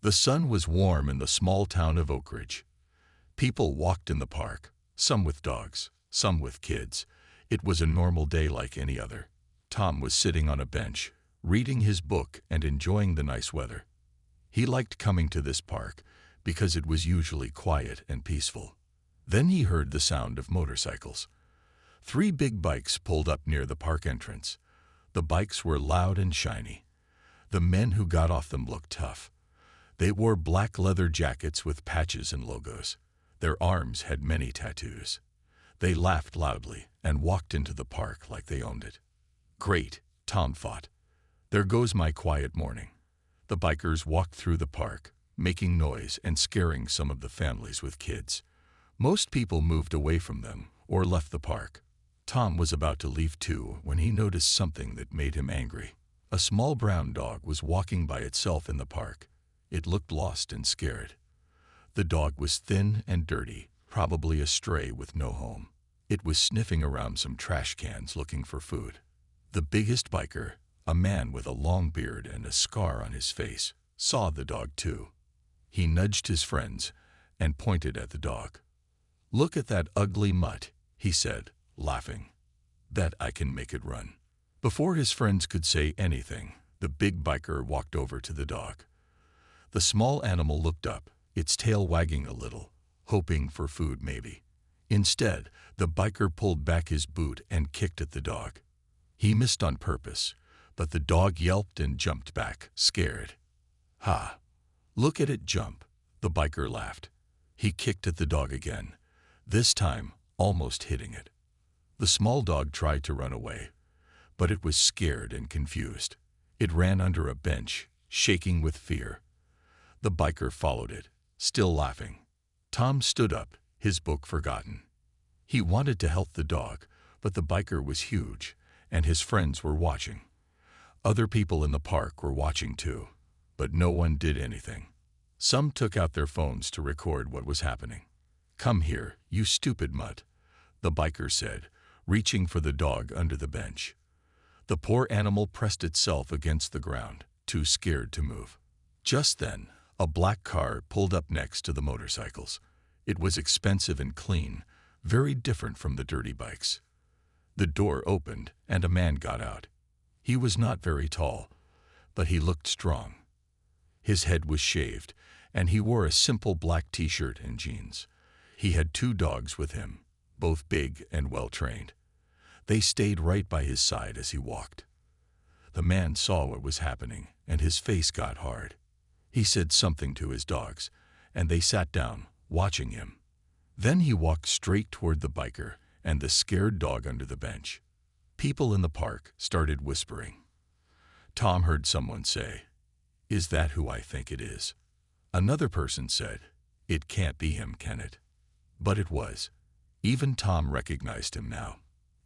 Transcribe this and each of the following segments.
The sun was warm in the small town of Oak Ridge. People walked in the park, some with dogs, some with kids. It was a normal day like any other. Tom was sitting on a bench, reading his book and enjoying the nice weather. He liked coming to this park because it was usually quiet and peaceful. Then he heard the sound of motorcycles. 3 big bikes pulled up near the park entrance. The bikes were loud and shiny. The men who got off them looked tough. They wore black leather jackets with patches and logos. Their arms had many tattoos. They laughed loudly and walked into the park like they owned it. Great, Tom thought. There goes my quiet morning. The bikers walked through the park, making noise and scaring some of the families with kids. Most people moved away from them or left the park. Tom was about to leave too when he noticed something that made him angry. A small brown dog was walking by itself in the park. It looked lost and scared. The dog was thin and dirty, probably a stray with no home. It was sniffing around some trash cans looking for food. The biggest biker, a man with a long beard and a scar on his face, saw the dog too. He nudged his friends and pointed at the dog. "Look at that ugly mutt," he said, laughing. "Bet I can make it run." Before his friends could say anything, the big biker walked over to the dog. The small animal looked up, its tail wagging a little, hoping for food maybe. Instead, the biker pulled back his boot and kicked at the dog. He missed on purpose, but the dog yelped and jumped back, scared. "Ha! Look at it jump," the biker laughed. He kicked at the dog again, this time almost hitting it. The small dog tried to run away, but it was scared and confused. It ran under a bench, shaking with fear. The biker followed it, still laughing. Tom stood up, his book forgotten. He wanted to help the dog, but the biker was huge, and his friends were watching. Other people in the park were watching too, but no one did anything. Some took out their phones to record what was happening. "Come here, you stupid mutt," the biker said, reaching for the dog under the bench. The poor animal pressed itself against the ground, too scared to move. Just then, a black car pulled up next to the motorcycles. It was expensive and clean, very different from the dirty bikes. The door opened and a man got out. He was not very tall, but he looked strong. His head was shaved, and he wore a simple black t-shirt and jeans. He had 2 dogs with him, both big and well-trained. They stayed right by his side as he walked. The man saw what was happening, and his face got hard. He said something to his dogs, and they sat down, watching him. Then he walked straight toward the biker and the scared dog under the bench. People in the park started whispering. Tom heard someone say, "Is that who I think it is?" Another person said, "It can't be him, can it?" But it was. Even Tom recognized him now.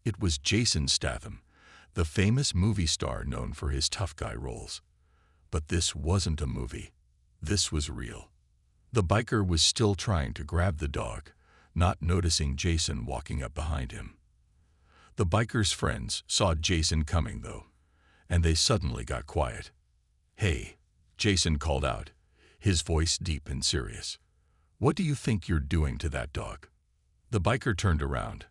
It was Jason Statham, the famous movie star known for his tough guy roles. But this wasn't a movie. This was real. The biker was still trying to grab the dog, not noticing Jason walking up behind him. The biker's friends saw Jason coming, though, and they suddenly got quiet. "Hey," Jason called out, his voice deep and serious. "What do you think you're doing to that dog?" The biker turned around,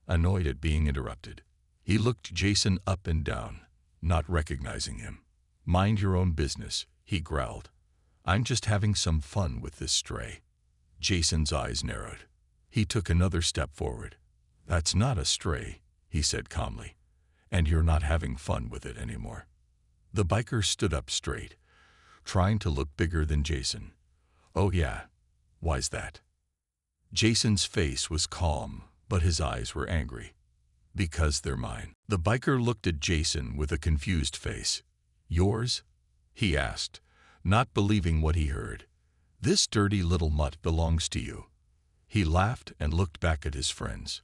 annoyed at being interrupted. He looked Jason up and down, not recognizing him. "Mind your own business," he growled. "I'm just having some fun with this stray." Jason's eyes narrowed. He took another step forward. "That's not a stray," he said calmly, "and you're not having fun with it anymore." The biker stood up straight, trying to look bigger than Jason. "Oh yeah, why's that?" Jason's face was calm, but his eyes were angry. "Because they're mine." The biker looked at Jason with a confused face. "Yours?" he asked, not believing what he heard. "This dirty little mutt belongs to you." He laughed and looked back at his friends.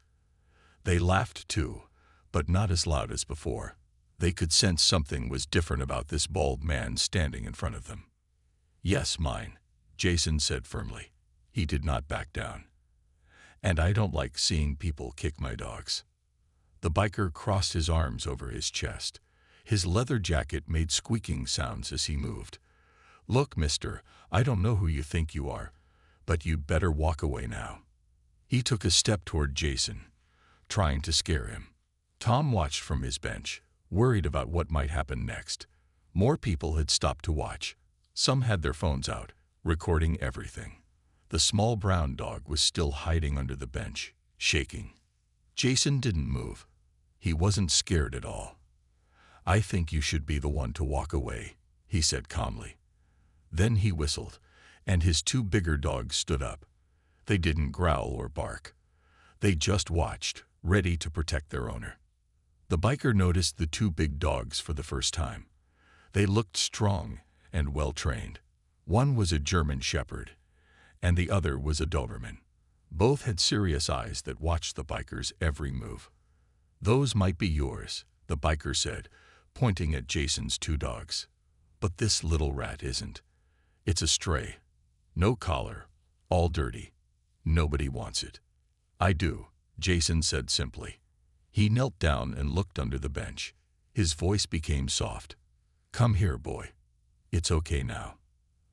They laughed too, but not as loud as before. They could sense something was different about this bald man standing in front of them. "Yes, mine," Jason said firmly. He did not back down. "And I don't like seeing people kick my dogs." The biker crossed his arms over his chest. His leather jacket made squeaking sounds as he moved. "Look, mister, I don't know who you think you are, but you better walk away now." He took a step toward Jason, trying to scare him. Tom watched from his bench, worried about what might happen next. More people had stopped to watch. Some had their phones out, recording everything. The small brown dog was still hiding under the bench, shaking. Jason didn't move. He wasn't scared at all. "I think you should be the one to walk away," he said calmly. Then he whistled, and his two bigger dogs stood up. They didn't growl or bark. They just watched, ready to protect their owner. The biker noticed the two big dogs for the first time. They looked strong and well-trained. One was a German Shepherd, and the other was a Doberman. Both had serious eyes that watched the biker's every move. "Those might be yours," the biker said, pointing at Jason's two dogs. "But this little rat isn't. It's a stray. No collar, all dirty. Nobody wants it." "I do," Jason said simply. He knelt down and looked under the bench. His voice became soft. "Come here, boy. It's okay now."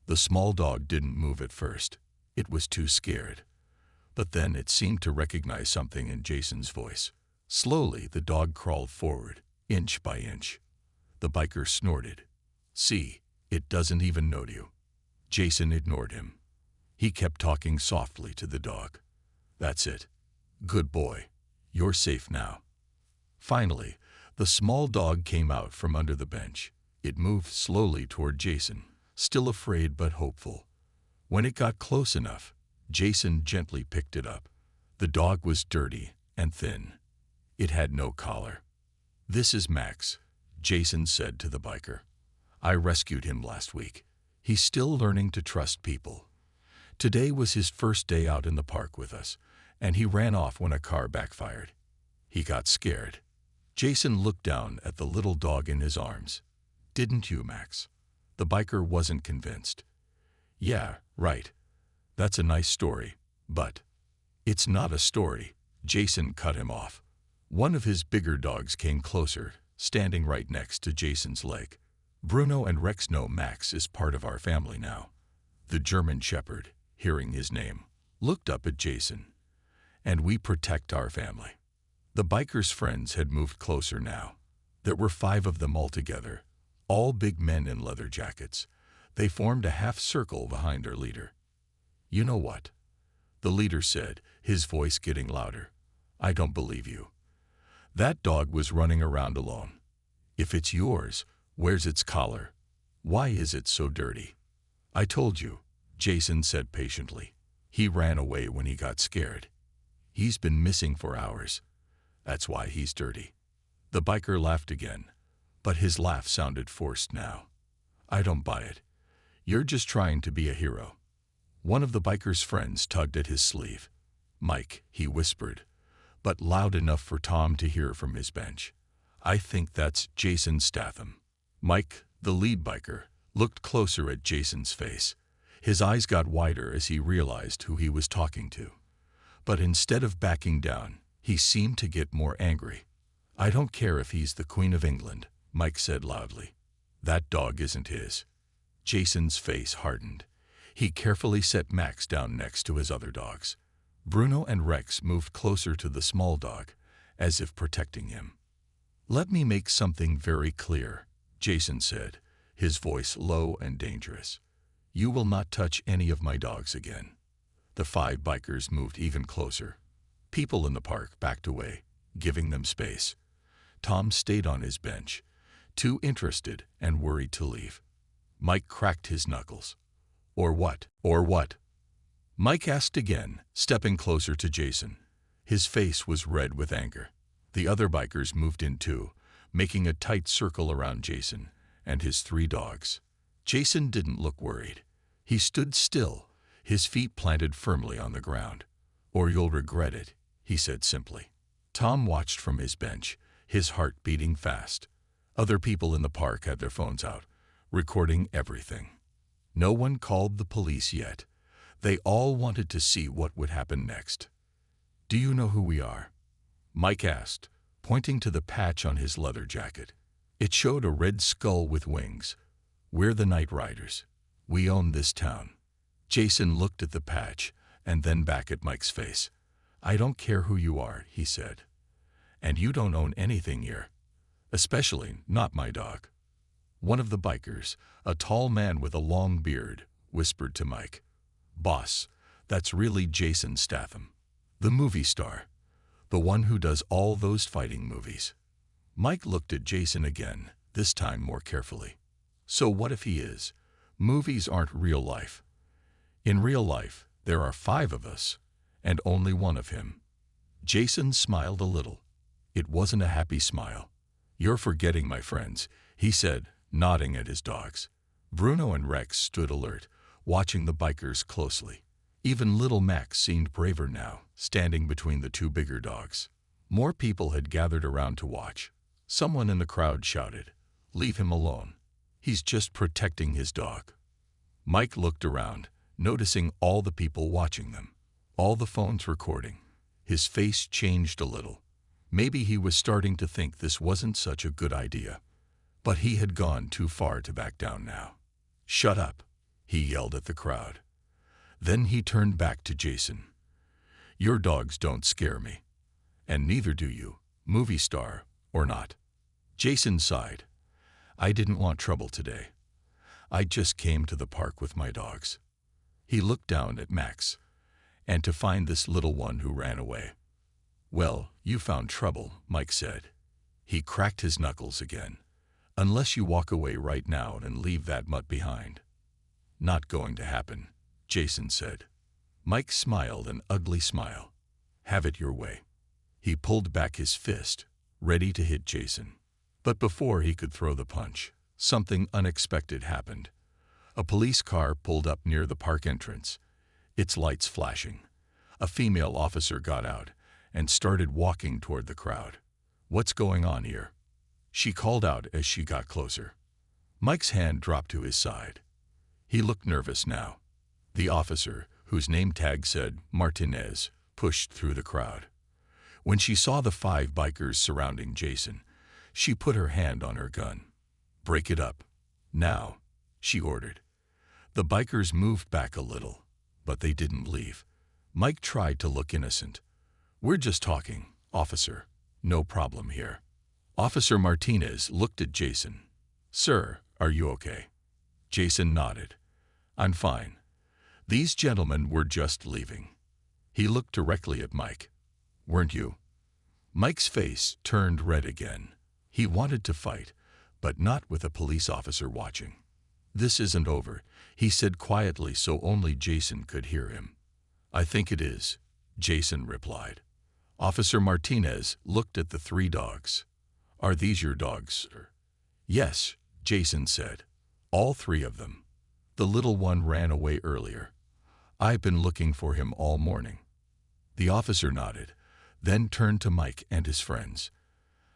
The small dog didn't move at first. It was too scared. But then it seemed to recognize something in Jason's voice. Slowly, the dog crawled forward, inch by inch. The biker snorted. "See, it doesn't even know you." Jason ignored him. He kept talking softly to the dog. "That's it. Good boy. You're safe now." Finally, the small dog came out from under the bench. It moved slowly toward Jason, still afraid but hopeful. When it got close enough, Jason gently picked it up. The dog was dirty and thin. It had no collar. "This is Max," Jason said to the biker. "I rescued him last week. He's still learning to trust people. Today was his first day out in the park with us, and he ran off when a car backfired. He got scared." Jason looked down at the little dog in his arms. "Didn't you, Max?" The biker wasn't convinced. "Yeah, right. That's a nice story, but..." "It's not a story," Jason cut him off. One of his bigger dogs came closer, standing right next to Jason's leg. "Bruno and Rex know Max is part of our family now." The German Shepherd, hearing his name, looked up at Jason. "And we protect our family." The biker's friends had moved closer now. There were 5 of them altogether, all big men in leather jackets. They formed a half circle behind their leader. "You know what?" the leader said, his voice getting louder. "I don't believe you. That dog was running around alone. If it's yours, where's its collar? Why is it so dirty?" "I told you," Jason said patiently. "He ran away when he got scared. He's been missing for hours. That's why he's dirty." The biker laughed again, but his laugh sounded forced now. "I don't buy it. You're just trying to be a hero." One of the biker's friends tugged at his sleeve. "Mike," he whispered, but loud enough for Tom to hear from his bench. "I think that's Jason Statham." Mike, the lead biker, looked closer at Jason's face. His eyes got wider as he realized who he was talking to. But instead of backing down, he seemed to get more angry. "I don't care if he's the Queen of England," Mike said loudly. "That dog isn't his." Jason's face hardened. He carefully set Max down next to his other dogs. Bruno and Rex moved closer to the small dog, as if protecting him. "Let me make something very clear," Jason said, his voice low and dangerous. "You will not touch any of my dogs again." The 5 bikers moved even closer. People in the park backed away, giving them space. Tom stayed on his bench, too interested and worried to leave. Mike cracked his knuckles. "Or what? Or what?" Mike asked again, stepping closer to Jason. His face was red with anger. The other bikers moved in too, making a tight circle around Jason and his 3 dogs. Jason didn't look worried. He stood still, his feet planted firmly on the ground. "Or you'll regret it," he said simply. Tom watched from his bench, his heart beating fast. Other people in the park had their phones out, recording everything. No one called the police yet. They all wanted to see what would happen next. "Do you know who we are?" Mike asked, pointing to the patch on his leather jacket. It showed a red skull with wings. "We're the Night Riders. We own this town. Jason looked at the patch and then back at Mike's face. I don't care who you are, he said. And you don't own anything here. Especially not my dog. One of the bikers, a tall man with a long beard, whispered to Mike. Boss, that's really Jason Statham. The movie star. The one who does all those fighting movies. Mike looked at Jason again, this time more carefully. So what if he is? Movies aren't real life. In real life, there are 5 of us, and only one of him. Jason smiled a little. It wasn't a happy smile. You're forgetting, my friends, he said, nodding at his dogs. Bruno and Rex stood alert, watching the bikers closely. Even little Max seemed braver now, standing between the 2 bigger dogs. More people had gathered around to watch. Someone in the crowd shouted, "Leave him alone. He's just protecting his dog." Mike looked around, noticing all the people watching them, all the phones recording. His face changed a little. Maybe he was starting to think this wasn't such a good idea. But he had gone too far to back down now. "Shut up," he yelled at the crowd. Then he turned back to Jason. "Your dogs don't scare me. And neither do you, movie star or not." Jason sighed. "I didn't want trouble today. I just came to the park with my dogs." He looked down at Max, and to find this little one who ran away. "Well, you found trouble," Mike said. He cracked his knuckles again. "Unless you walk away right now and leave that mutt behind." "Not going to happen," Jason said. Mike smiled an ugly smile. "Have it your way." He pulled back his fist, ready to hit Jason. But before he could throw the punch, something unexpected happened. A police car pulled up near the park entrance, its lights flashing. A female officer got out and started walking toward the crowd. "What's going on here?" she called out as she got closer. Mike's hand dropped to his side. He looked nervous now. The officer, whose name tag said Martinez, pushed through the crowd. When she saw the 5 bikers surrounding Jason, she put her hand on her gun. "Break it up. Now," she ordered. The bikers moved back a little, but they didn't leave. Mike tried to look innocent. "We're just talking, officer. No problem here." Officer Martinez looked at Jason. "Sir, are you okay?" Jason nodded. "I'm fine. These gentlemen were just leaving." He looked directly at Mike. "Weren't you?" Mike's face turned red again. He wanted to fight, but not with a police officer watching. "This isn't over," he said quietly so only Jason could hear him. "I think it is," Jason replied. Officer Martinez looked at the 3 dogs. "Are these your dogs, sir?" "Yes," Jason said. "All 3 of them. The little one ran away earlier. I've been looking for him all morning." The officer nodded, then turned to Mike and his friends.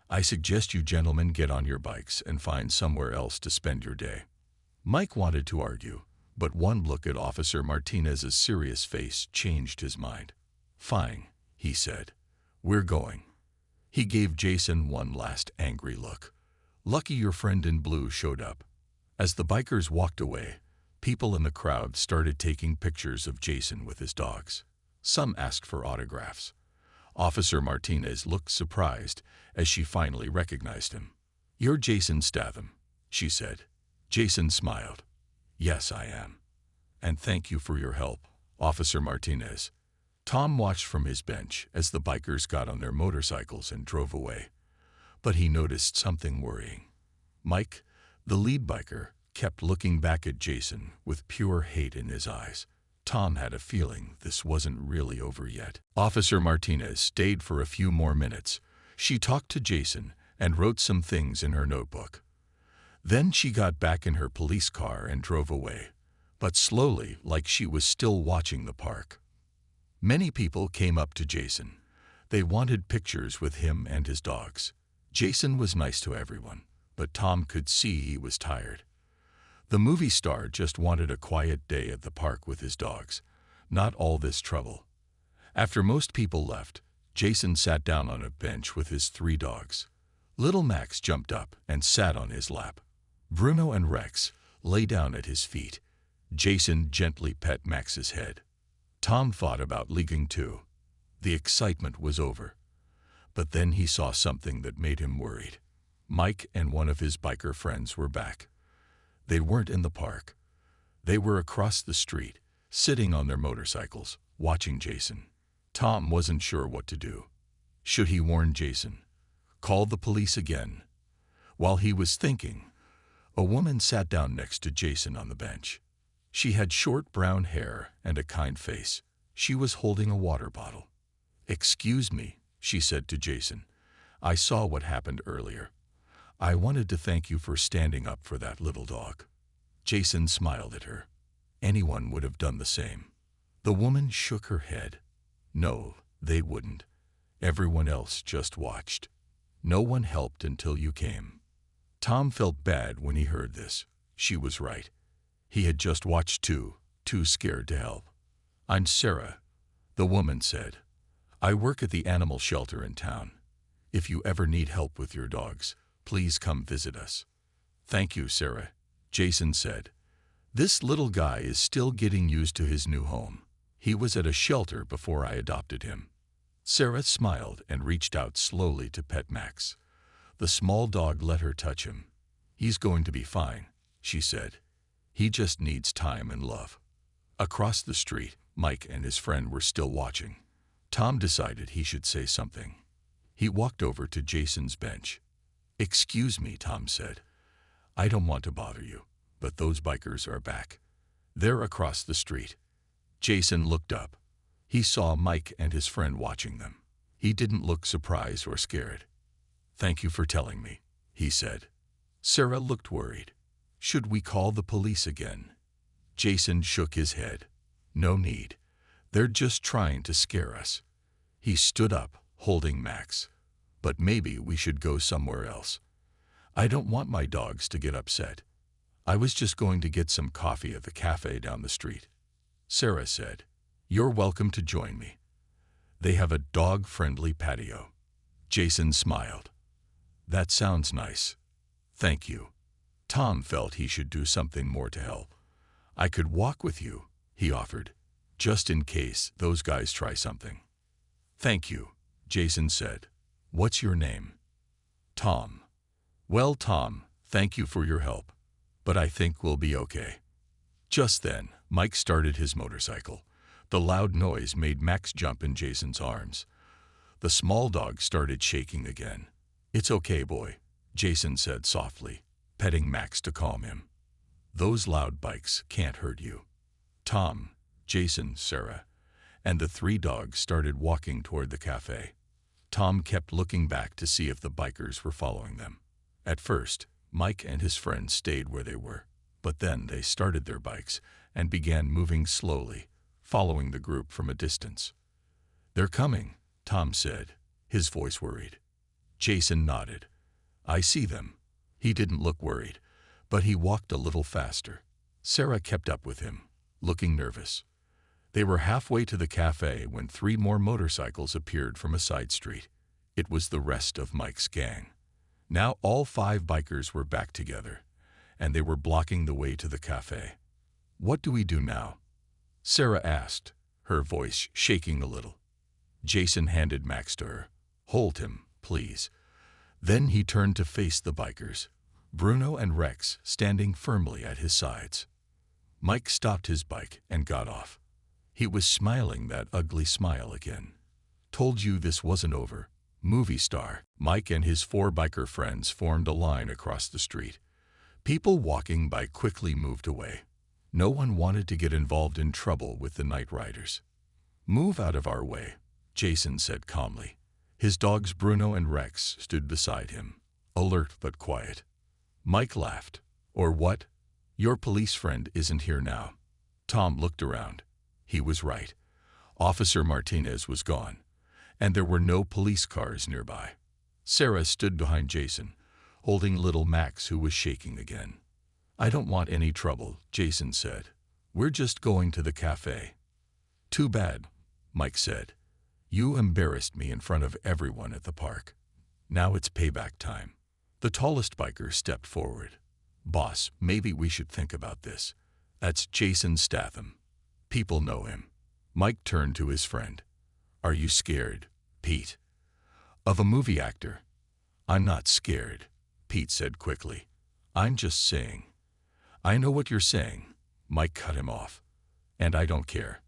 "I suggest you gentlemen get on your bikes and find somewhere else to spend your day." Mike wanted to argue, but one look at Officer Martinez's serious face changed his mind. "Fine," he said. "We're going." He gave Jason one last angry look. "Lucky your friend in blue showed up." As the bikers walked away, people in the crowd started taking pictures of Jason with his dogs. Some asked for autographs. Officer Martinez looked surprised as she finally recognized him. "You're Jason Statham," she said. Jason smiled. "Yes, I am. And thank you for your help, Officer Martinez." Tom watched from his bench as the bikers got on their motorcycles and drove away. But he noticed something worrying. Mike, the lead biker, kept looking back at Jason with pure hate in his eyes. Tom had a feeling this wasn't really over yet. Officer Martinez stayed for a few more minutes. She talked to Jason and wrote some things in her notebook. Then she got back in her police car and drove away, but slowly, like she was still watching the park. Many people came up to Jason. They wanted pictures with him and his dogs. Jason was nice to everyone, but Tom could see he was tired. The movie star just wanted a quiet day at the park with his dogs, not all this trouble. After most people left, Jason sat down on a bench with his 3 dogs. Little Max jumped up and sat on his lap. Bruno and Rex lay down at his feet. Jason gently pet Max's head. Tom thought about leaving too. The excitement was over. But then he saw something that made him worried. Mike and one of his biker friends were back. They weren't in the park. They were across the street, sitting on their motorcycles, watching Jason. Tom wasn't sure what to do. Should he warn Jason? Call the police again? While he was thinking, a woman sat down next to Jason on the bench. She had short brown hair and a kind face. She was holding a water bottle. "Excuse me," she said to Jason. "I saw what happened earlier. I wanted to thank you for standing up for that little dog." Jason smiled at her. Anyone would have done the same. The woman shook her head. "No, they wouldn't. Everyone else just watched. No one helped until you came." Tom felt bad when he heard this. She was right. He had just watched too scared to help. "I'm Sarah," the woman said. "I work at the animal shelter in town. If you ever need help with your dogs, please come visit us." "Thank you, Sarah," Jason said. "This little guy is still getting used to his new home. He was at a shelter before I adopted him." Sarah smiled and reached out slowly to pet Max. The small dog let her touch him. "He's going to be fine," she said. "He just needs time and love." Across the street, Mike and his friend were still watching. Tom decided he should say something. He walked over to Jason's bench. "Excuse me," Tom said. "I don't want to bother you, but those bikers are back. They're across the street." Jason looked up. He saw Mike and his friend watching them. He didn't look surprised or scared. "Thank you for telling me," he said. Sarah looked worried. "Should we call the police again?" Jason shook his head. "No need. They're just trying to scare us." He stood up, holding Max. "But maybe we should go somewhere else. I don't want my dogs to get upset. I was just going to get some coffee at the cafe down the street." Sarah said, "You're welcome to join me. They have a dog-friendly patio." Jason smiled. "That sounds nice. Thank you." Tom felt he should do something more to help. "I could walk with you," he offered, "just in case those guys try something." "Thank you," Jason said. "What's your name?" "Tom." "Well, Tom, thank you for your help. But I think we'll be okay." Just then, Mike started his motorcycle. The loud noise made Max jump in Jason's arms. The small dog started shaking again. "It's okay, boy," Jason said softly, petting Max to calm him. "Those loud bikes can't hurt you." Tom, Jason, Sarah, and the three dogs started walking toward the cafe. Tom kept looking back to see if the bikers were following them. At first, Mike and his friends stayed where they were, but then they started their bikes and began moving slowly, following the group from a distance. "They're coming," Tom said, his voice worried. Jason nodded. "I see them." He didn't look worried, but he walked a little faster. Sarah kept up with him, looking nervous. They were halfway to the cafe when three more motorcycles appeared from a side street. It was the rest of Mike's gang. Now all 5 bikers were back together, and they were blocking the way to the cafe. "What do we do now?" Sarah asked, her voice shaking a little. Jason handed Max to her. "Hold him, please." Then he turned to face the bikers, Bruno and Rex standing firmly at his sides. Mike stopped his bike and got off. He was smiling that ugly smile again. "Told you this wasn't over, movie star." Mike and his 4 biker friends formed a line across the street. People walking by quickly moved away. No one wanted to get involved in trouble with the night riders. "Move out of our way," Jason said calmly. His dogs Bruno and Rex stood beside him, alert but quiet. Mike laughed. "Or what? Your police friend isn't here now." Tom looked around. He was right. Officer Martinez was gone, and there were no police cars nearby. Sarah stood behind Jason, holding little Max, who was shaking again. "I don't want any trouble," Jason said. "We're just going to the cafe." "Too bad," Mike said. "You embarrassed me in front of everyone at the park. Now it's payback time." The tallest biker stepped forward. "Boss, maybe we should think about this. That's Jason Statham. People know him. Mike turned to his friend. Are you scared, Pete? Of a movie actor? I'm not scared, Pete said quickly. I'm just saying. I know what you're saying. Mike cut him off. And I don't care.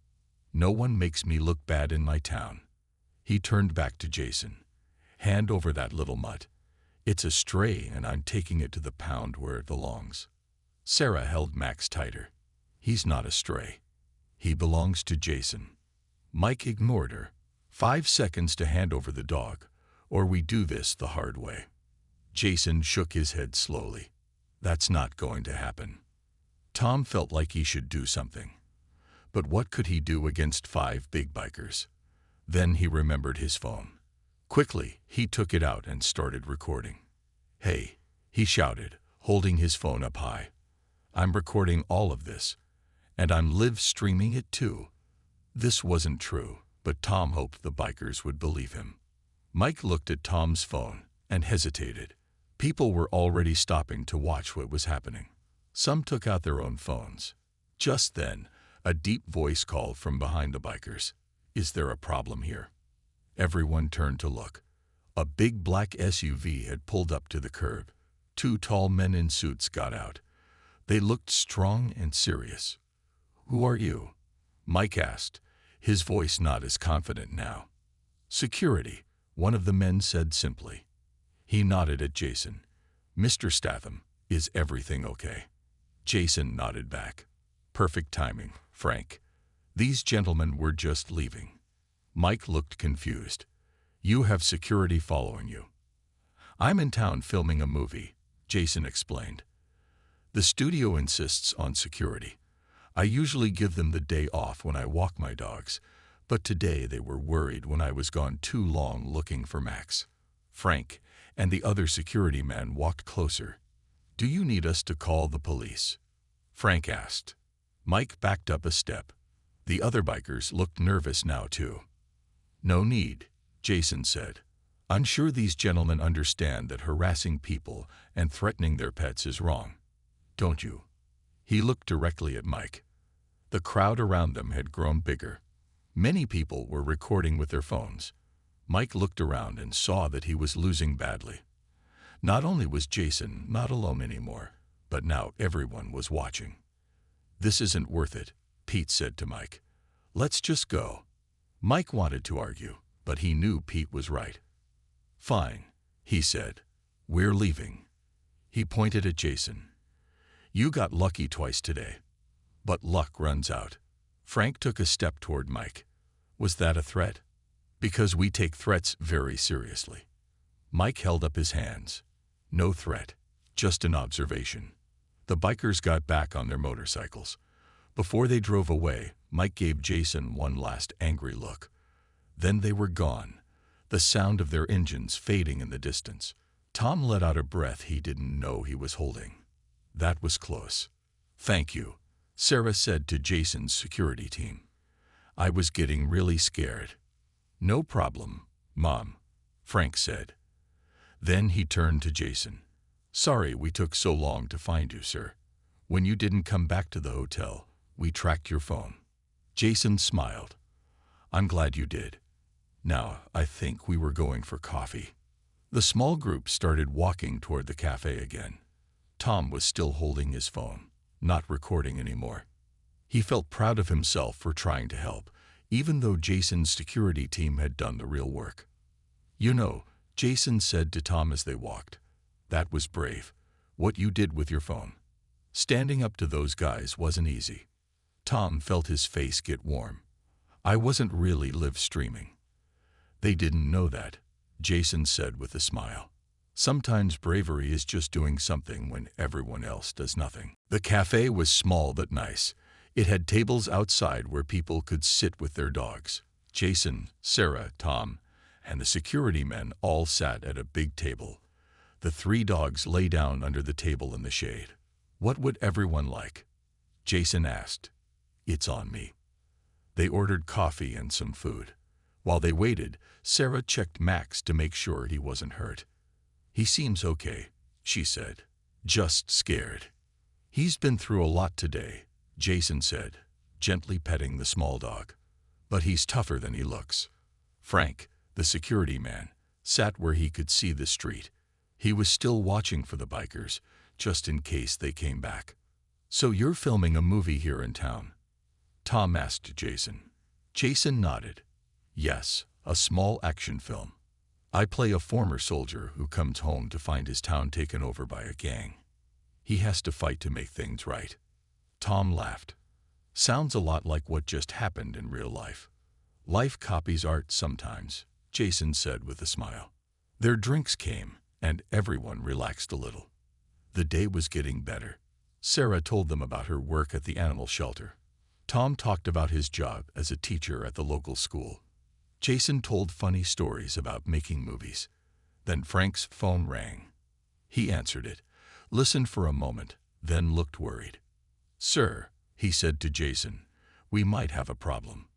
No one makes me look bad in my town. He turned back to Jason. Hand over that little mutt. It's a stray and I'm taking it to the pound where it belongs. Sarah held Max tighter. He's not a stray. He belongs to Jason. Mike ignored her. 5 seconds to hand over the dog, or we do this the hard way. Jason shook his head slowly. That's not going to happen. Tom felt like he should do something. But what could he do against 5 big bikers? Then he remembered his phone. Quickly, he took it out and started recording. Hey, he shouted, holding his phone up high. I'm recording all of this. And I'm live streaming it too. This wasn't true, but Tom hoped the bikers would believe him. Mike looked at Tom's phone and hesitated. People were already stopping to watch what was happening. Some took out their own phones. Just then, a deep voice called from behind the bikers. Is there a problem here? Everyone turned to look. A big black SUV had pulled up to the curb. 2 tall men in suits got out. They looked strong and serious. Who are you? Mike asked, his voice not as confident now. Security, one of the men said simply. He nodded at Jason. Mr. Statham, is everything okay? Jason nodded back. Perfect timing, Frank. These gentlemen were just leaving. Mike looked confused. You have security following you. I'm in town filming a movie, Jason explained. The studio insists on security. I usually give them the day off when I walk my dogs, but today they were worried when I was gone too long looking for Max. Frank and the other security man walked closer. Do you need us to call the police? Frank asked. Mike backed up a step. The other bikers looked nervous now too. No need, Jason said. I'm sure these gentlemen understand that harassing people and threatening their pets is wrong. Don't you? He looked directly at Mike. The crowd around them had grown bigger. Many people were recording with their phones. Mike looked around and saw that he was losing badly. Not only was Jason not alone anymore, but now everyone was watching. This isn't worth it, Pete said to Mike. Let's just go. Mike wanted to argue, but he knew Pete was right. Fine, he said. We're leaving. He pointed at Jason. You got lucky twice today. But luck runs out. Frank took a step toward Mike. Was that a threat? Because we take threats very seriously. Mike held up his hands. No threat, just an observation. The bikers got back on their motorcycles. Before they drove away, Mike gave Jason one last angry look. Then they were gone, the sound of their engines fading in the distance. Tom let out a breath he didn't know he was holding. That was close. Thank you, Sarah said to Jason's security team. I was getting really scared. No problem, Mom, Frank said. Then he turned to Jason. Sorry we took so long to find you, sir. When you didn't come back to the hotel, we tracked your phone. Jason smiled. I'm glad you did. Now, I think we were going for coffee. The small group started walking toward the cafe again. Tom was still holding his phone, not recording anymore. He felt proud of himself for trying to help, even though Jason's security team had done the real work. You know, Jason said to Tom as they walked, that was brave, what you did with your phone. Standing up to those guys wasn't easy. Tom felt his face get warm. I wasn't really live streaming. They didn't know that, Jason said with a smile. Sometimes bravery is just doing something when everyone else does nothing. The cafe was small but nice. It had tables outside where people could sit with their dogs. Jason, Sarah, Tom, and the security men all sat at a big table. The 3 dogs lay down under the table in the shade. What would everyone like? Jason asked. It's on me. They ordered coffee and some food. While they waited, Sarah checked Max to make sure he wasn't hurt. He seems okay, she said. Just scared. He's been through a lot today, Jason said, gently petting the small dog. But he's tougher than he looks. Frank, the security man, sat where he could see the street. He was still watching for the bikers, just in case they came back. "So you're filming a movie here in town?" Tom asked Jason. Jason nodded. "Yes, a small action film. I play a former soldier who comes home to find his town taken over by a gang. He has to fight to make things right." Tom laughed. "Sounds a lot like what just happened in real life." "Life copies art sometimes," Jason said with a smile. Their drinks came, and everyone relaxed a little. The day was getting better. Sarah told them about her work at the animal shelter. Tom talked about his job as a teacher at the local school. Jason told funny stories about making movies. Then Frank's phone rang. He answered it, listened for a moment, then looked worried. "Sir," he said to Jason, "we might have a problem."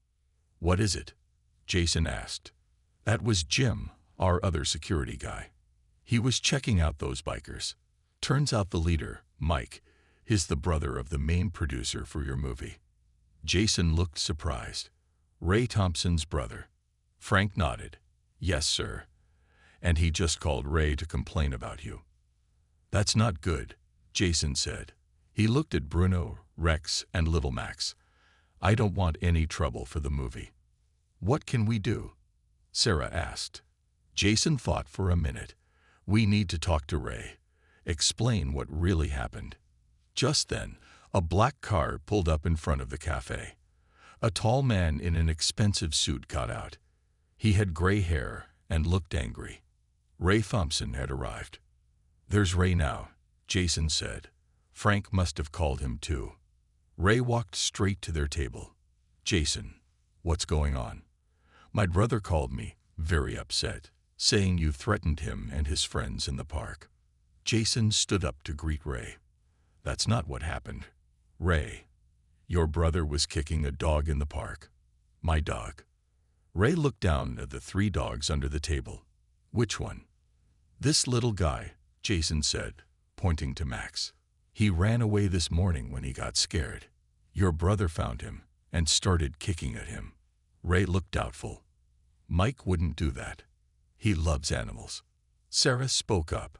"What is it?" Jason asked. That was Jim, our other security guy. He was checking out those bikers. Turns out the leader, Mike, is the brother of the main producer for your movie. Jason looked surprised. "Ray Thompson's brother?" Frank nodded. "Yes, sir. And he just called Ray to complain about you." "That's not good," Jason said. He looked at Bruno, Rex, and Little Max. "I don't want any trouble for the movie." "What can we do?" Sarah asked. Jason thought for a minute. "We need to talk to Ray. Explain what really happened." Just then, a black car pulled up in front of the cafe. A tall man in an expensive suit got out. He had gray hair and looked angry. Ray Thompson had arrived. "There's Ray now," Jason said. "Frank must have called him too." Ray walked straight to their table. "Jason, what's going on?" "My brother called me, very upset, saying you threatened him and his friends in the park." Jason stood up to greet Ray. "That's not what happened. Ray, your brother was kicking a dog in the park." "My dog?" Ray looked down at the 3 dogs under the table. "Which one?" "This little guy," Jason said, pointing to Max. "He ran away this morning when he got scared. Your brother found him and started kicking at him." Ray looked doubtful. "Mike wouldn't do that. He loves animals." Sarah spoke up.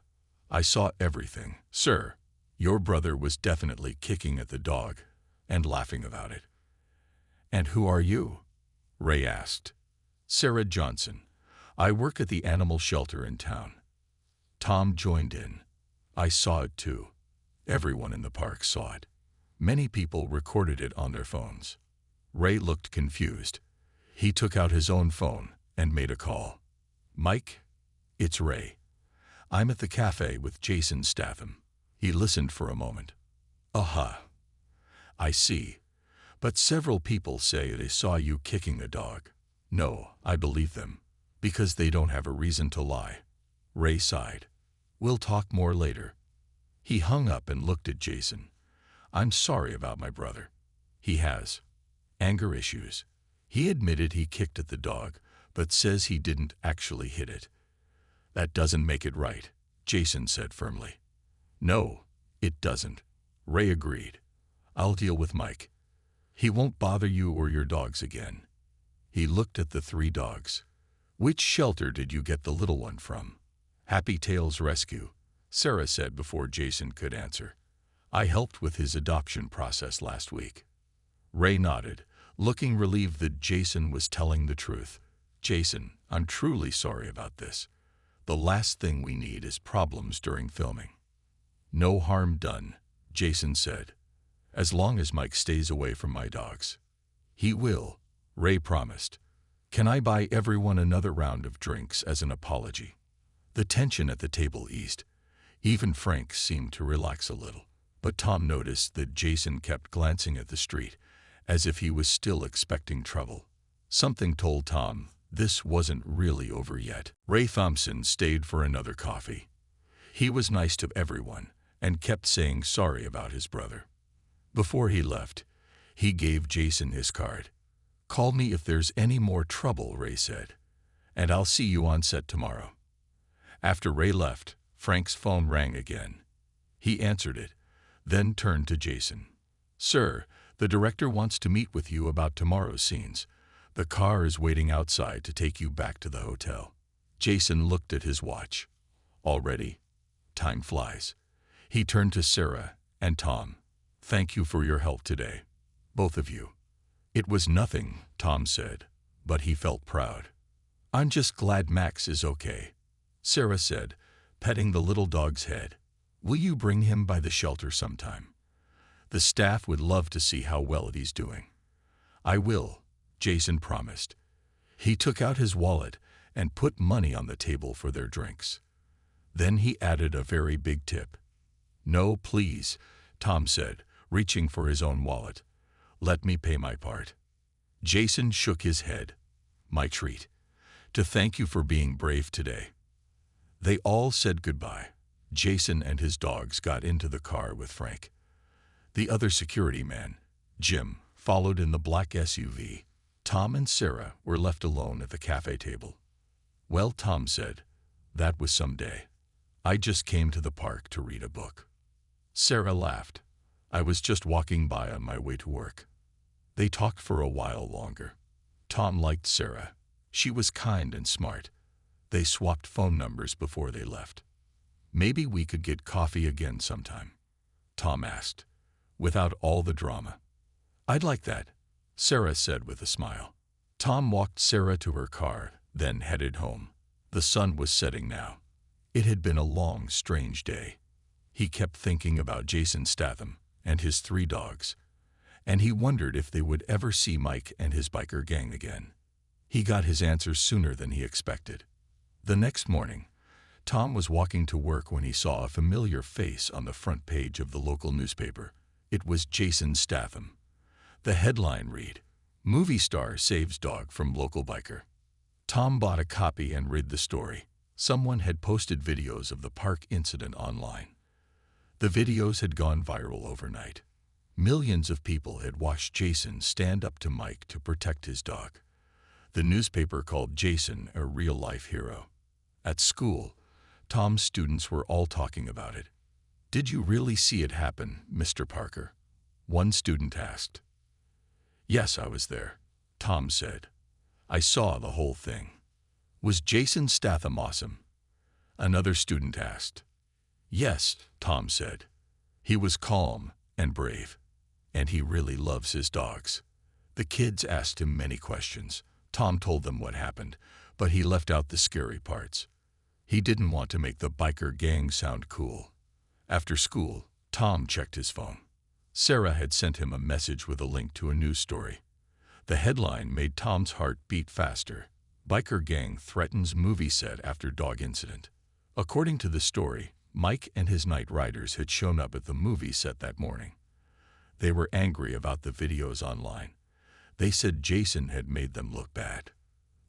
"I saw everything, sir. Your brother was definitely kicking at the dog and laughing about it." "And who are you?" Ray asked. "Sarah Johnson. I work at the animal shelter in town." Tom joined in. "I saw it too. Everyone in the park saw it. Many people recorded it on their phones." Ray looked confused. He took out his own phone and made a call. "Mike, it's Ray. I'm at the cafe with Jason Statham." He listened for a moment. "Aha. I see. But several people say they saw you kicking a dog." "No, I believe them, because they don't have a reason to lie." Ray sighed. "We'll talk more later." He hung up and looked at Jason. "I'm sorry about my brother. He has anger issues. He admitted he kicked at the dog, but says he didn't actually hit it." "That doesn't make it right," Jason said firmly. "No, it doesn't," Ray agreed. "I'll deal with Mike. He won't bother you or your dogs again." He looked at the 3 dogs. "Which shelter did you get the little one from?" "Happy Tails Rescue," Sarah said before Jason could answer. "I helped with his adoption process last week." Ray nodded, looking relieved that Jason was telling the truth. "Jason, I'm truly sorry about this. The last thing we need is problems during filming." "No harm done," Jason said. "As long as Mike stays away from my dogs." "He will," Ray promised. "Can I buy everyone another round of drinks as an apology?" The tension at the table eased. Even Frank seemed to relax a little. But Tom noticed that Jason kept glancing at the street, as if he was still expecting trouble. Something told Tom this wasn't really over yet. Ray Thompson stayed for another coffee. He was nice to everyone and kept saying sorry about his brother. Before he left, he gave Jason his card. "Call me if there's any more trouble," Ray said, "and I'll see you on set tomorrow." After Ray left, Frank's phone rang again. He answered it, then turned to Jason. "Sir, The director wants to meet with you about tomorrow's scenes. The car is waiting outside to take you back to the hotel." Jason looked at his watch. Already? Time flies. He turned to Sarah and Tom. "Thank you for your help today. Both of you." "It was nothing," Tom said, but he felt proud. "I'm just glad Max is okay," Sarah said, petting the little dog's head. "Will you bring him by the shelter sometime? The staff would love to see how well he's doing." "I will," Jason promised. He took out his wallet and put money on the table for their drinks. Then he added a very big tip. "No, please," Tom said, reaching for his own wallet. "Let me pay my part." Jason shook his head. "My treat. To thank you for being brave today." They all said goodbye. Jason and his dogs got into the car with Frank. The other security man, Jim, followed in the black SUV. Tom and Sarah were left alone at the cafe table. "Well," Tom said, "that was some day. I just came to the park to read a book." Sarah laughed. "I was just walking by on my way to work." They talked for a while longer. Tom liked Sarah. She was kind and smart. They swapped phone numbers before they left. "Maybe we could get coffee again sometime?" Tom asked, without all the drama. "I'd like that," Sarah said with a smile. Tom walked Sarah to her car, then headed home. The sun was setting now. It had been a long, strange day. He kept thinking about Jason Statham and his 3 dogs, and he wondered if they would ever see Mike and his biker gang again. He got his answer sooner than he expected. The next morning, Tom was walking to work when he saw a familiar face on the front page of the local newspaper. It was Jason Statham. The headline read, "Movie star saves dog from local biker." Tom bought a copy and read the story. Someone had posted videos of the park incident online. The videos had gone viral overnight. Millions of people had watched Jason stand up to Mike to protect his dog. The newspaper called Jason a real-life hero. At school, Tom's students were all talking about it. "Did you really see it happen, Mr. Parker?" one student asked. "Yes, I was there," Tom said. "I saw the whole thing." "Was Jason Statham awesome?" another student asked. "Yes," Tom said. "He was calm and brave, and he really loves his dogs." The kids asked him many questions. Tom told them what happened, but he left out the scary parts. He didn't want to make the biker gang sound cool. After school, Tom checked his phone. Sarah had sent him a message with a link to a news story. The headline made Tom's heart beat faster. "Biker gang threatens movie set after dog incident." According to the story, Mike and his night riders had shown up at the movie set that morning. They were angry about the videos online. They said Jason had made them look bad.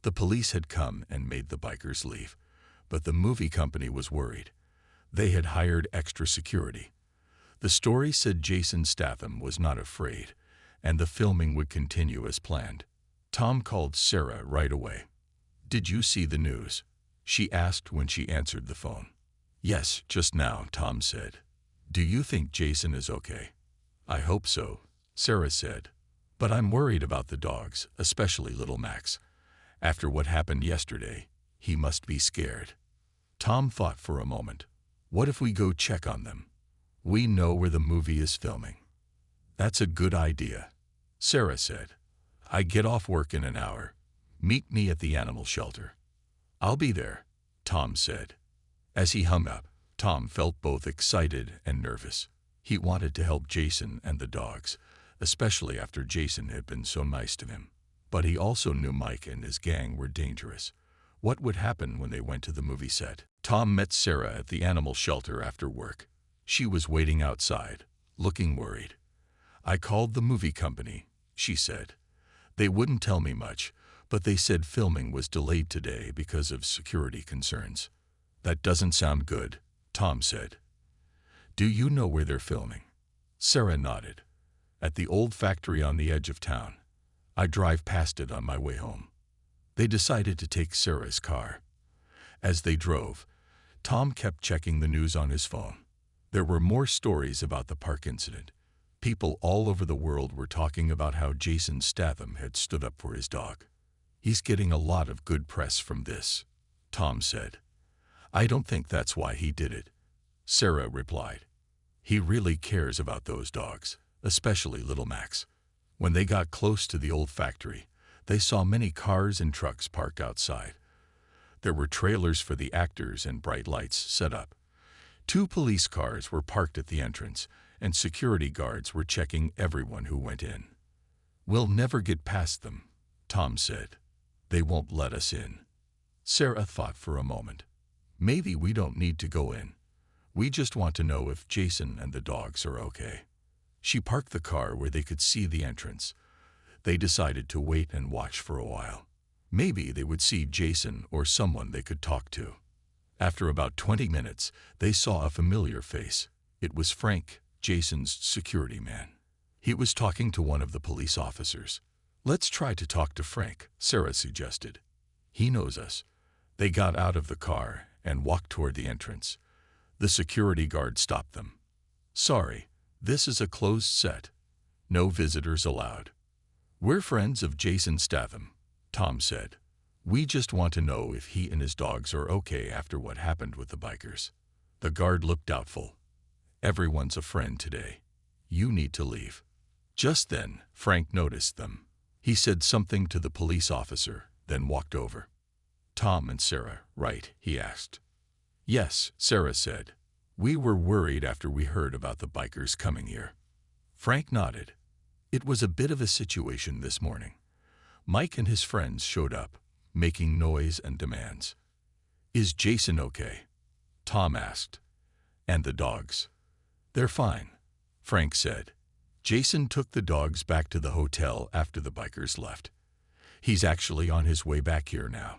The police had come and made the bikers leave, but the movie company was worried. They had hired extra security. The story said Jason Statham was not afraid, and the filming would continue as planned. Tom called Sarah right away. "Did you see the news?" she asked when she answered the phone. "Yes, just now," Tom said. "Do you think Jason is okay?" "I hope so," Sarah said. "But I'm worried about the dogs, especially little Max. After what happened yesterday, he must be scared." Tom thought for a moment. "What if we go check on them? We know where the movie is filming." "That's a good idea," Sarah said. "I get off work in an hour. Meet me at the animal shelter." "I'll be there," Tom said. As he hung up, Tom felt both excited and nervous. He wanted to help Jason and the dogs, especially after Jason had been so nice to him. But he also knew Mike and his gang were dangerous. What would happen when they went to the movie set? Tom met Sarah at the animal shelter after work. She was waiting outside, looking worried. "I called the movie company," she said. "They wouldn't tell me much, but they said filming was delayed today because of security concerns." "That doesn't sound good," Tom said. "Do you know where they're filming?" Sarah nodded. "At the old factory on the edge of town. I drive past it on my way home." They decided to take Sarah's car. As they drove, Tom kept checking the news on his phone. There were more stories about the park incident. People all over the world were talking about how Jason Statham had stood up for his dog. He's getting a lot of good press from this, Tom said. I don't think that's why he did it, Sarah replied. He really cares about those dogs, especially little Max. When they got close to the old factory, they saw many cars and trucks parked outside. There were trailers for the actors and bright lights set up. 2 police cars were parked at the entrance, and security guards were checking everyone who went in. We'll never get past them, Tom said. They won't let us in. Sarah thought for a moment. Maybe we don't need to go in. We just want to know if Jason and the dogs are okay. She parked the car where they could see the entrance. They decided to wait and watch for a while. Maybe they would see Jason or someone they could talk to. After about 20 minutes, they saw a familiar face. It was Frank, Jason's security man. He was talking to one of the police officers. Let's try to talk to Frank, Sarah suggested. He knows us. They got out of the car and walked toward the entrance. The security guard stopped them. Sorry, this is a closed set. No visitors allowed. We're friends of Jason Statham, Tom said. We just want to know if he and his dogs are okay after what happened with the bikers. The guard looked doubtful. Everyone's a friend today. You need to leave. Just then, Frank noticed them. He said something to the police officer, then walked over. Tom and Sarah, right? He asked. Yes, Sarah said. We were worried after we heard about the bikers coming here. Frank nodded. It was a bit of a situation this morning. Mike and his friends showed up, making noise and demands. Is Jason okay? Tom asked. And the dogs? They're fine, Frank said. Jason took the dogs back to the hotel after the bikers left. He's actually on his way back here now.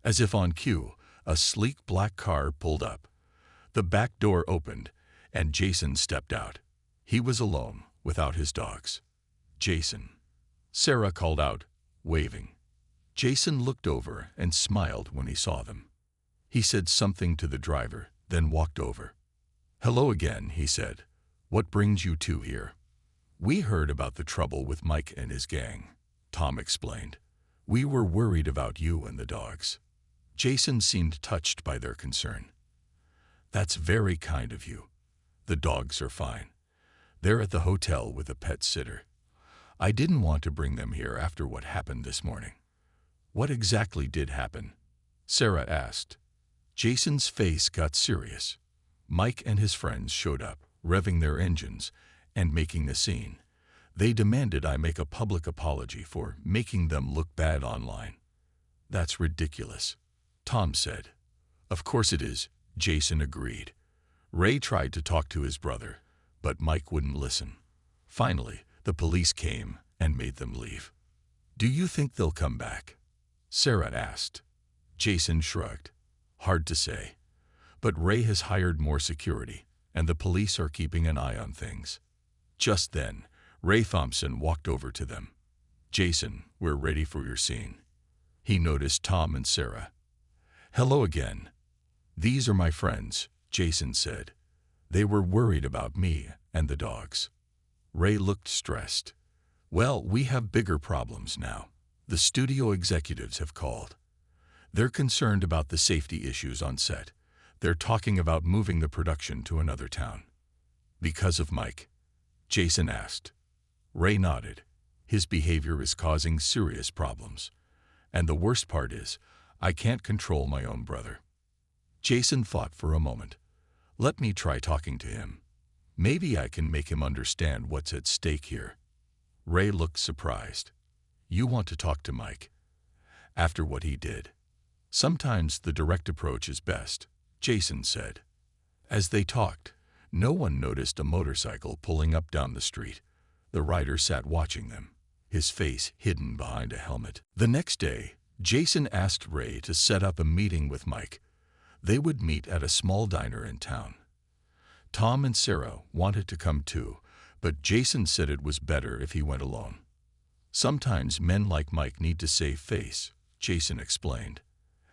As if on cue, a sleek black car pulled up. The back door opened, and Jason stepped out. He was alone, without his dogs. Jason. Sarah called out, waving. Jason looked over and smiled when he saw them. He said something to the driver, then walked over. Hello again, he said. What brings you two here? We heard about the trouble with Mike and his gang, Tom explained. We were worried about you and the dogs. Jason seemed touched by their concern. That's very kind of you. The dogs are fine. They're at the hotel with a pet sitter. I didn't want to bring them here after what happened this morning. What exactly did happen? Sarah asked. Jason's face got serious. Mike and his friends showed up, revving their engines and making a scene. They demanded I make a public apology for making them look bad online. That's ridiculous, Tom said. Of course it is, Jason agreed. Ray tried to talk to his brother, but Mike wouldn't listen. Finally, the police came and made them leave. Do you think they'll come back? Sarah asked. Jason shrugged. Hard to say. But Ray has hired more security, and the police are keeping an eye on things. Just then, Ray Thompson walked over to them. Jason, we're ready for your scene. He noticed Tom and Sarah. Hello again. These are my friends, Jason said. They were worried about me and the dogs. Ray looked stressed. Well, we have bigger problems now. The studio executives have called. They're concerned about the safety issues on set. They're talking about moving the production to another town. Because of Mike? Jason asked. Ray nodded. His behavior is causing serious problems. And the worst part is, I can't control my own brother. Jason thought for a moment. Let me try talking to him. Maybe I can make him understand what's at stake here. Ray looked surprised. You want to talk to Mike? After what he did? Sometimes the direct approach is best, Jason said. As they talked, no one noticed a motorcycle pulling up down the street. The rider sat watching them, his face hidden behind a helmet. The next day, Jason asked Ray to set up a meeting with Mike. They would meet at a small diner in town. Tom and Sarah wanted to come too, but Jason said it was better if he went alone. Sometimes men like Mike need to save face, Jason explained.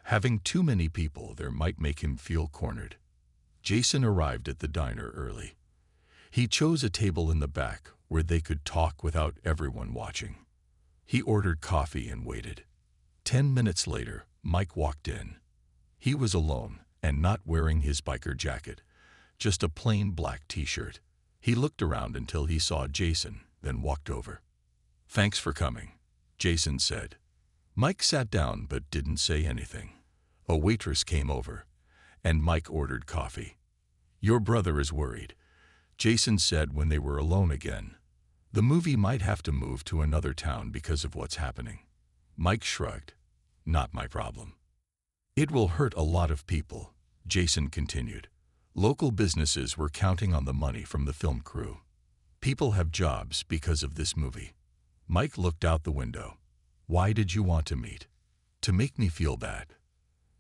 Having too many people there might make him feel cornered. Jason arrived at the diner early. He chose a table in the back where they could talk without everyone watching. He ordered coffee and waited. 10 minutes later, Mike walked in. He was alone and not wearing his biker jacket, just a plain black t-shirt. He looked around until he saw Jason, then walked over. "Thanks for coming," Jason said. Mike sat down but didn't say anything. A waitress came over, and Mike ordered coffee. "Your brother is worried," Jason said when they were alone again. "The movie might have to move to another town because of what's happening." Mike shrugged. "Not my problem." "It will hurt a lot of people," Jason continued. "Local businesses were counting on the money from the film crew. People have jobs because of this movie." Mike looked out the window. "Why did you want to meet? To make me feel bad?"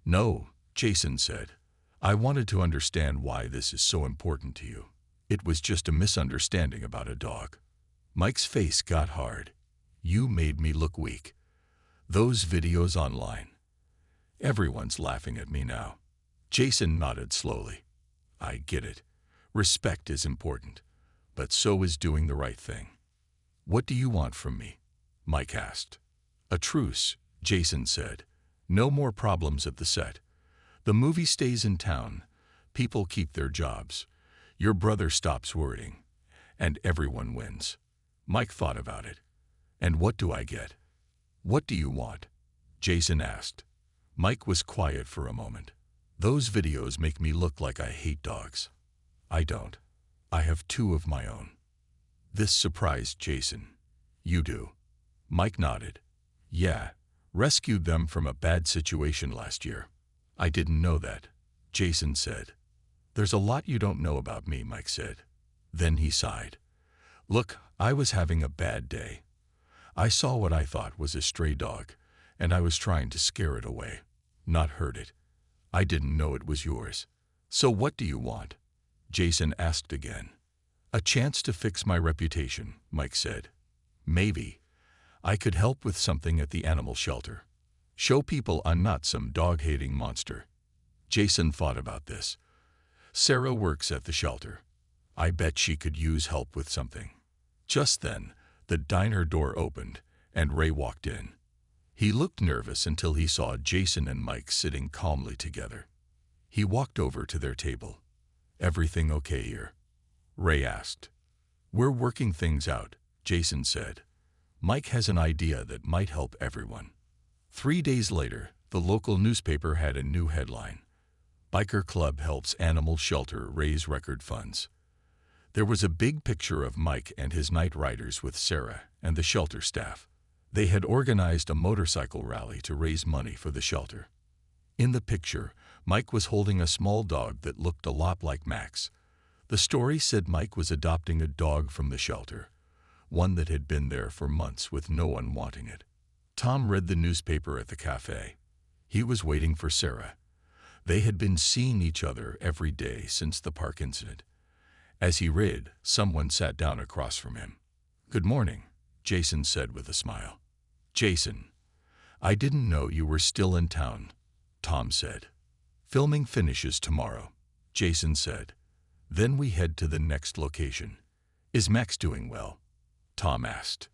"No," Jason said. "I wanted to understand why this is so important to you. It was just a misunderstanding about a dog." Mike's face got hard. "You made me look weak. Those videos online. Everyone's laughing at me now." Jason nodded slowly. "I get it. Respect is important, but so is doing the right thing." "What do you want from me?" Mike asked. "A truce," Jason said. "No more problems at the set. The movie stays in town. People keep their jobs. Your brother stops worrying, and everyone wins." Mike thought about it. "And what do I get?" "What do you want?" Jason asked. Mike was quiet for a moment. "Those videos make me look like I hate dogs. I don't. I have 2 of my own." This surprised Jason. "You do?" Mike nodded. "Yeah, rescued them from a bad situation last year." "I didn't know that," Jason said. "There's a lot you don't know about me," Mike said. Then he sighed. "Look, I was having a bad day. I saw what I thought was a stray dog, and I was trying to scare it away, not hurt it. I didn't know it was yours." "So what do you want?" Jason asked again. "A chance to fix my reputation," Mike said. "Maybe I could help with something at the animal shelter. Show people I'm not some dog-hating monster." Jason thought about this. "Sarah works at the shelter. I bet she could use help with something." Just then, the diner door opened, and Ray walked in. He looked nervous until he saw Jason and Mike sitting calmly together. He walked over to their table. "Everything okay here?" Ray asked. "We're working things out," Jason said. "Mike has an idea that might help everyone." 3 days later, the local newspaper had a new headline. "Biker Club helps animal shelter raise record funds." There was a big picture of Mike and his night riders with Sarah and the shelter staff. They had organized a motorcycle rally to raise money for the shelter. In the picture, Mike was holding a small dog that looked a lot like Max. The story said Mike was adopting a dog from the shelter, one that had been there for months with no one wanting it. Tom read the newspaper at the cafe. He was waiting for Sarah. They had been seeing each other every day since the park incident. As he read, someone sat down across from him. "Good morning," Jason said with a smile. "Jason, I didn't know you were still in town," Tom said. "Filming finishes tomorrow," Jason said. "Then we head to the next location." "Is Max doing well?" Tom asked.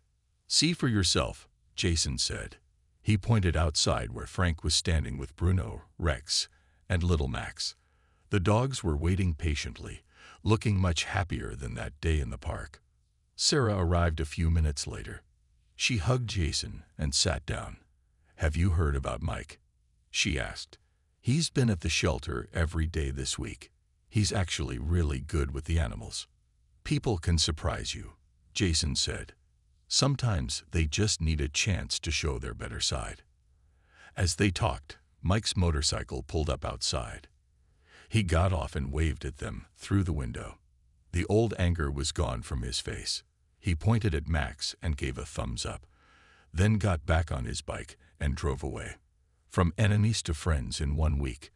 "See for yourself," Jason said. He pointed outside where Frank was standing with Bruno, Rex, and little Max. The dogs were waiting patiently, looking much happier than that day in the park. Sarah arrived a few minutes later. She hugged Jason and sat down. "Have you heard about Mike?" she asked. "He's been at the shelter every day this week. He's actually really good with the animals." "People can surprise you," Jason said. "Sometimes they just need a chance to show their better side." As they talked, Mike's motorcycle pulled up outside. He got off and waved at them through the window. The old anger was gone from his face. He pointed at Max and gave a thumbs up, then got back on his bike and drove away. "From enemies to friends in 1 week,"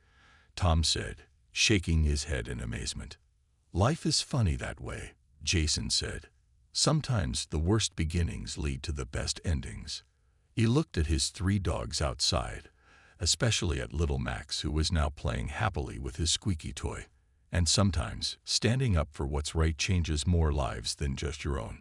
Tom said, shaking his head in amazement. "Life is funny that way," Jason said. "Sometimes the worst beginnings lead to the best endings." He looked at his 3 dogs outside, especially at little Max, who was now playing happily with his squeaky toy. And sometimes, standing up for what's right changes more lives than just your own.